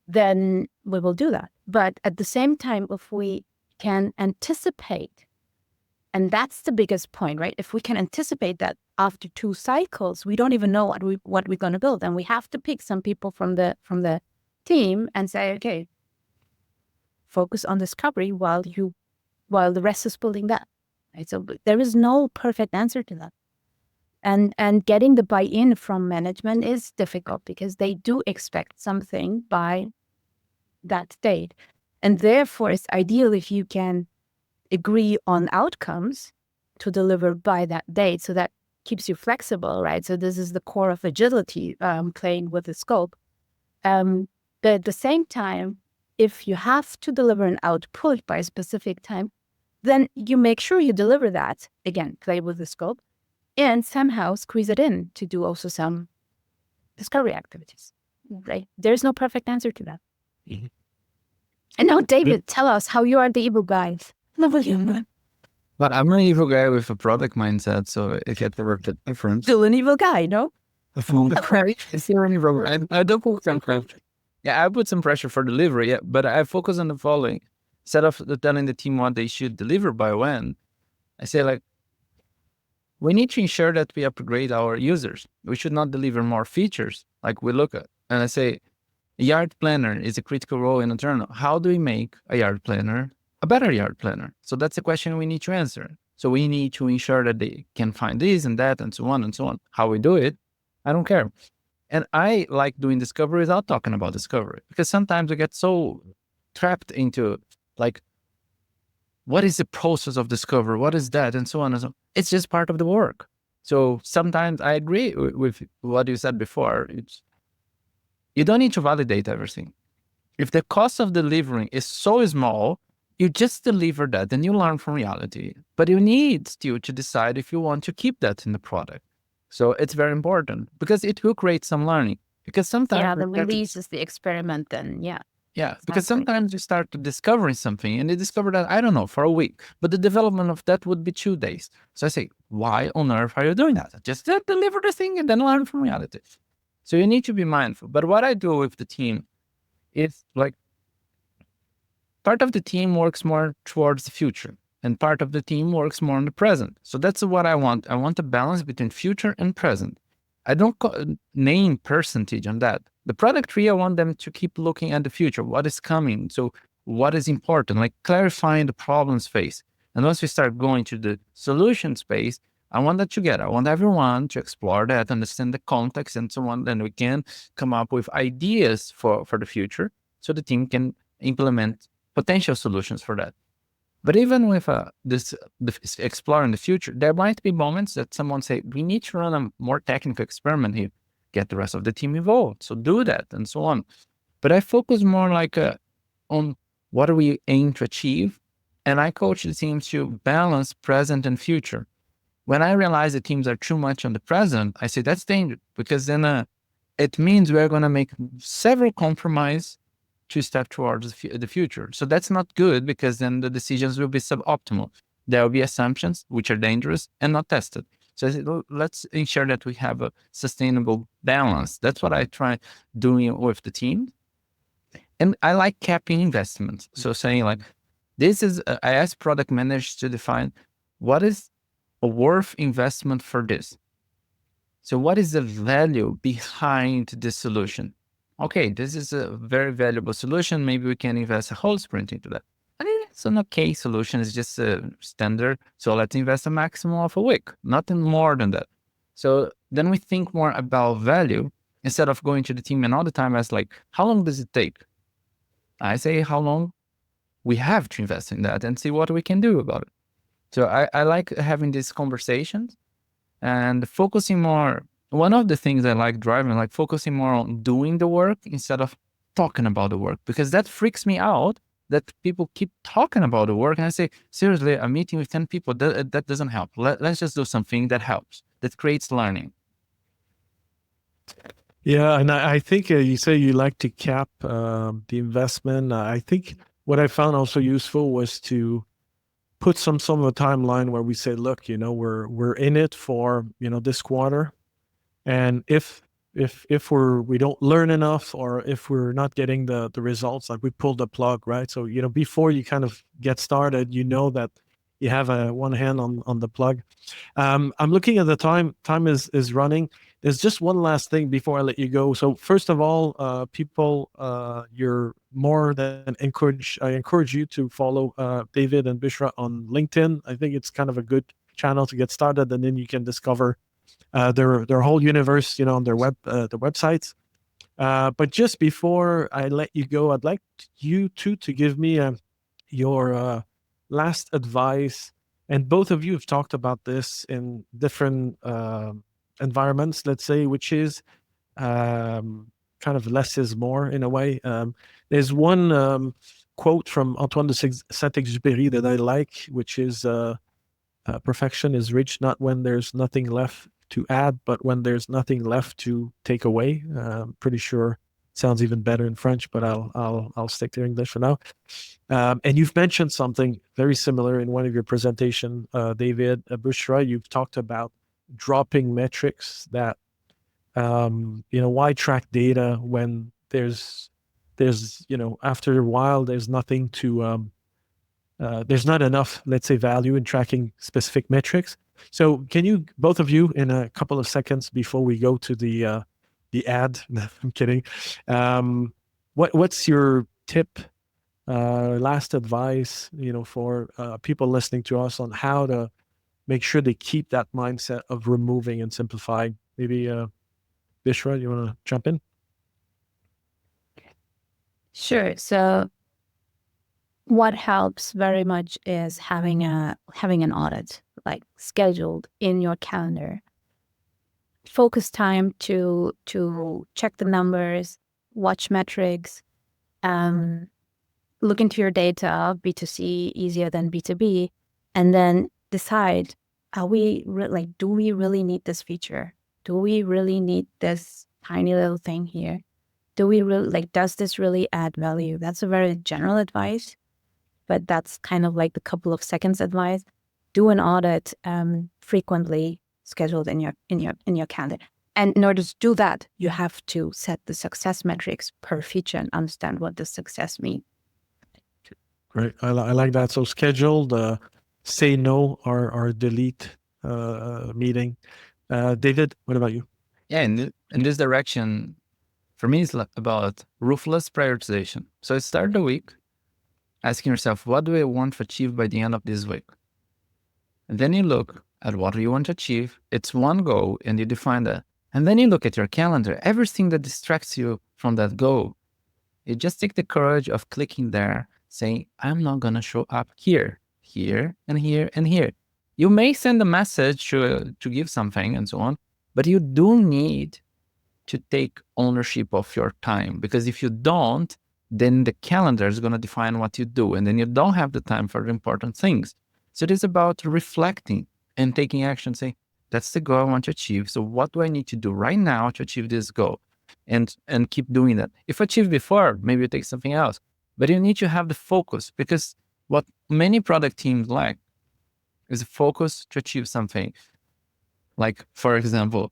then we will do that. But at the same time, if we can anticipate, and that's the biggest point, right? If we can anticipate that after 2 cycles, we don't even know what we're going to build. And we have to pick some people from the team and say, okay, focus on discovery while the rest is building that. Right? So there is no perfect answer to that. And getting the buy-in from management is difficult because they do expect something by that date. And therefore, it's ideal if you can agree on outcomes to deliver by that date. So that keeps you flexible, right? So this is the core of agility, playing with the scope. But at the same time, if you have to deliver an output by a specific time, then you make sure you deliver that. Again, play with the scope. And somehow squeeze it in to do also some discovery activities, right? There's no perfect answer to that. Mhm. And now, David, tell us how you are the evil guy. But I'm an evil guy with a product mindset, so it gets a bit different. Still an evil guy, no? I don't focus on pressure. Yeah, I put some pressure for delivery, yeah, but I focus on the following. Instead of telling the team what they should deliver by when, I say like, we need to ensure that we upgrade our users. We should not deliver more features like we look at. And I say, a yard planner is a critical role in a journal. How do we make a yard planner a better yard planner? So that's a question we need to answer. So we need to ensure that they can find this and that and so on and so on. How we do it, I don't care. And I like doing discovery without talking about discovery, because sometimes we get so trapped into like, what is the process of discovery? What is that? And so on and so on. It's just part of the work. So sometimes I agree with what you said before. You don't need to validate everything. If the cost of delivering is so small, you just deliver that and you learn from reality. But you need still to decide if you want to keep that in the product. So it's very important because it will create some learning. Because sometimes the release is the experiment then, yeah. Yeah, because sometimes you start discovering something and you discover that, I don't know, for a week, but the development of that would be 2 days. So I say, why on earth are you doing that? Just deliver the thing and then learn from reality. So you need to be mindful. But what I do with the team is like, part of the team works more towards the future and part of the team works more on the present. So that's what I want. I want a balance between future and present. I don't name percentage on that. The product tree, I want them to keep looking at the future, what is coming. So what is important, like clarifying the problem space. And once we start going to the solution space, I want that together. I want everyone to explore that, understand the context and so on. Then we can come up with ideas for the future so the team can implement potential solutions for that. But even with this exploring the future, there might be moments that someone say, we need to run a more technical experiment here, get the rest of the team involved. So do that and so on. But I focus more like on what do we aim to achieve. And I coach the teams to balance present and future. When I realize the teams are too much on the present, I say that's dangerous, because then it means we're going to make several compromises to step towards the future. So that's not good, because then the decisions will be suboptimal. There will be assumptions which are dangerous and not tested. So I said, let's ensure that we have a sustainable balance. That's what I try doing with the team. And I like capping investments. So saying like, this is, I ask product managers to define what is a worth investment for this. So what is the value behind this solution? Okay, this is a very valuable solution. Maybe we can invest a whole sprint into that. I mean, it's an okay solution. It's just a standard. So let's invest a maximum of a week, nothing more than that. So then we think more about value instead of going to the team and all the time as like, how long does it take? I say how long we have to invest in that and see what we can do about it. So I like having these conversations and focusing more one of the things I like driving, like focusing more on doing the work instead of talking about the work, because that freaks me out that people keep talking about the work. And I say, seriously, a meeting with 10 people, that doesn't help. Let's just do something that helps, that creates learning. Yeah, and I think you say you like to cap the investment. I think what I found also useful was to put some of a timeline where we say, look, we're in it for this quarter, and if we don't learn enough, or if we're not getting the results, like we pull the plug, right? So before you kind of get started, that you have one hand on the plug. I'm looking at the time. Time is running. There's just one last thing before I let you go. So first of all, people, you're more than encouraged. I encourage you to follow David and Bishra on LinkedIn. I think it's kind of a good channel to get started, and then you can discover their whole universe, on their the websites. But just before I let you go, I'd like you two to give me your last advice. And both of you have talked about this in different environments, let's say, which is kind of less is more in a way. There's one quote from Antoine de Saint-Exupéry that I like, which is perfection is reached not when there's nothing left to add, but when there's nothing left to take away. Pretty sure it sounds even better in French, but I'll stick to English for now. And you've mentioned something very similar in one of your presentation, David. Büşra, you've talked about dropping metrics that, why track data when there's after a while, there's nothing to, there's not enough, let's say, value in tracking specific metrics. So can you, both of you, in a couple of seconds before we go to the ad, no, I'm kidding. What's your tip, last advice, for people listening to us on how to make sure they keep that mindset of removing and simplifying? Maybe Bishra, you want to jump in? Sure. So what helps very much is having an audit, like scheduled in your calendar. Focus time to check the numbers, watch metrics, look into your data, B2C easier than B2B, and then decide, do we really need this feature? Do we really need this tiny little thing here? Do we really, does this really add value? That's a very general advice, but that's kind of like the couple of seconds advice. Do an audit frequently, scheduled in your calendar. And in order to do that, you have to set the success metrics per feature and understand what the success means. Great. I like that. So scheduled, say no or delete meeting. David, what about you? Yeah, in this direction, for me, it's about ruthless prioritization. So start the week asking yourself, what do I want to achieve by the end of this week? And then you look at what you want to achieve. It's one goal, and you define that. And then you look at your calendar, everything that distracts you from that goal. You just take the courage of clicking there, saying, I'm not going to show up here, here, and here, and here. You may send a message to give something and so on, but you do need to take ownership of your time, because if you don't, then the calendar is going to define what you do, and then you don't have the time for the important things. So it is about reflecting and taking action, saying, that's the goal I want to achieve. So what do I need to do right now to achieve this goal? And keep doing that. If achieved before, maybe you take something else. But you need to have the focus, because what many product teams lack is a focus to achieve something. Like, for example,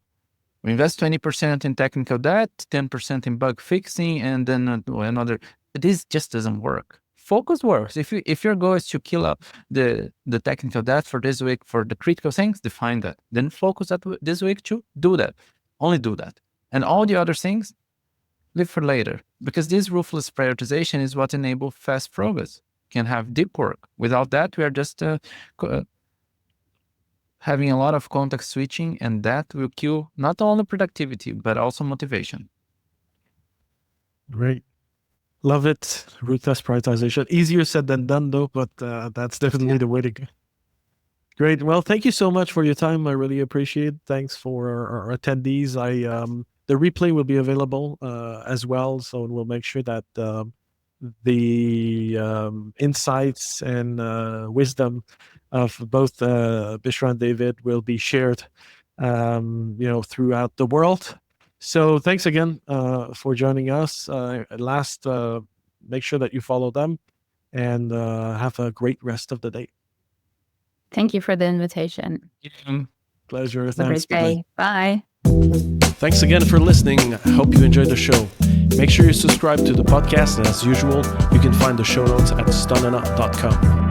we invest 20% in technical debt, 10% in bug fixing, and then another. This just doesn't work. Focus works. If your goal is to kill up the technical debt for this week, for the critical things, define that. Then focus that this week to do that. Only do that. And all the other things, leave for later. Because this ruthless prioritization is what enables fast progress. Can have deep work. Without that, we are just having a lot of context switching, and that will kill not only productivity, but also motivation. Great. Love it. Ruthless prioritization. Easier said than done, though, but that's definitely the way to go. Great. Well, thank you so much for your time. I really appreciate it. Thanks for our attendees. The replay will be available as well, so we'll make sure that the insights and wisdom of both Bishra and David will be shared, throughout the world. So thanks again for joining us. Make sure that you follow them and have a great rest of the day. Thank you for the invitation. Pleasure. Have a great day. Bye. Thanks again for listening. I hope you enjoyed the show. Make sure you subscribe to the podcast, and as usual, you can find the show notes at stunana.com.